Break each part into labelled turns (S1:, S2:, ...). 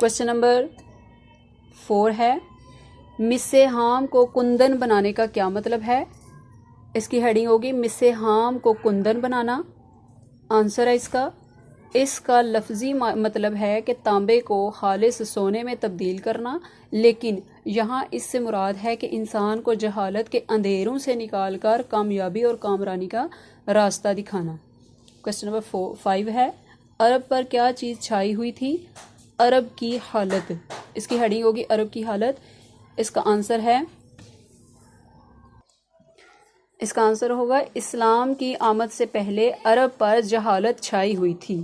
S1: Question number 4 है, मिस्से हाम को कुंदन बनाने का क्या मतलब है। इसकी हेडिंग होगी मिस्से हाम को कुंदन बनाना। आंसर है इसका लफ्ज़ी मतलब है कि तांबे को खालिस सोने में तब्दील करना, लेकिन यहाँ इससे मुराद है कि इंसान को जहालत के अंधेरों से निकाल कर कामयाबी और कामरानी का रास्ता दिखाना। क्वेश्चन नंबर 5 है, अरब पर क्या चीज़ छाई हुई थी। अरब की हालत। इसकी हेडिंग होगी अरब की हालत। इसका आंसर होगा इस्लाम की आमद से पहले अरब पर जहालत छाई हुई थी।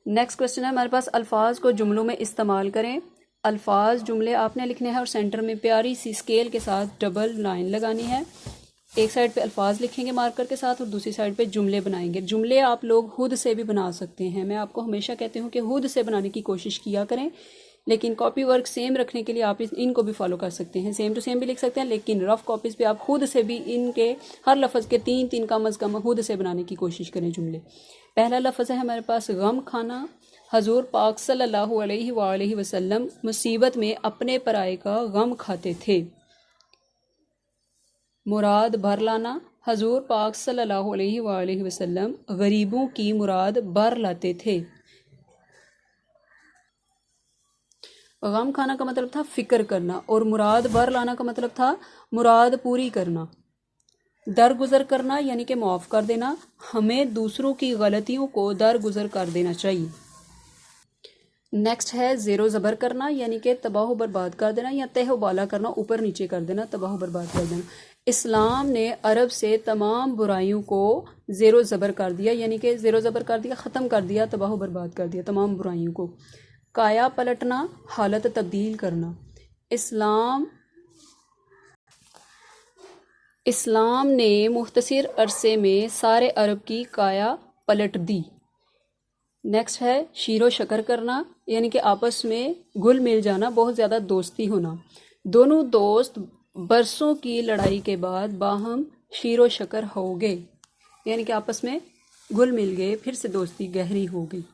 S1: नेक्स्ट क्वेश्चन है हमारे पास, अल्फाज को जुमलों में इस्तेमाल करें। अल्फाज जुमले आपने लिखने हैं और सेंटर में प्यारी सी स्केल के साथ डबल लाइन लगानी है। एक साइड पे अल्फाज लिखेंगे मार्कर के साथ और दूसरी साइड पे जुमले बनाएंगे। जुमले आप लोग खुद से भी बना सकते हैं। मैं आपको हमेशा कहती हूँ कि खुद से बनाने की कोशिश किया करें, लेकिन कॉपी वर्क सेम रखने के लिए आप इनको भी फॉलो कर सकते हैं। सेम टू सेम भी लिख सकते हैं, लेकिन रफ कॉपीज़ पे आप खुद से भी इनके हर लफ्ज़ के 3-3 कम अज़ कम खुद से बनाने की कोशिश करें जुमले। पहला लफ्ज़ है हमारे पास गम खाना। हजूर पाक सल्लल्लाहु अलैहि वसल्लम मुसीबत में अपने पराये का गम खाते थे। मुराद भर लाना। हजूर पाक सल्लल्लाहु अलैहि वसल्लम गरीबों की मुराद भर लाते थे। गम खाना का मतलब था फिक्र करना और मुराद भर लाना का मतलब था मुराद पूरी करना। दरगुजर करना यानी कि माफ़ कर देना। हमें दूसरों की गलतियों को दरगुजर कर देना चाहिए। नेक्स्ट है ज़ेरो ज़बर करना यानी कि तबाह बर्बाद कर देना या तह बाला करना, ऊपर नीचे कर देना, तबाह बर्बाद कर देना। इस्लाम ने अरब से तमाम बुराइयों को ज़ेरो ज़बर कर दिया, यानी कि ज़ेरो ज़बर कर दिया, ख़त्म कर दिया, तबाह बर्बाद कर दिया तमाम बुराइयों को। काया पलटना, हालत तब्दील करना। इस्लाम ने मुख्तसर अरसे में सारे अरब की काया पलट दी। नेक्स्ट है शीरो शकर करना यानी कि आपस में घुल मिल जाना, बहुत ज़्यादा दोस्ती होना। दोनों दोस्त बरसों की लड़ाई के बाद बाहम शीरो शकर हो गए, यानी कि आपस में घुल मिल गए, फिर से दोस्ती गहरी हो गई।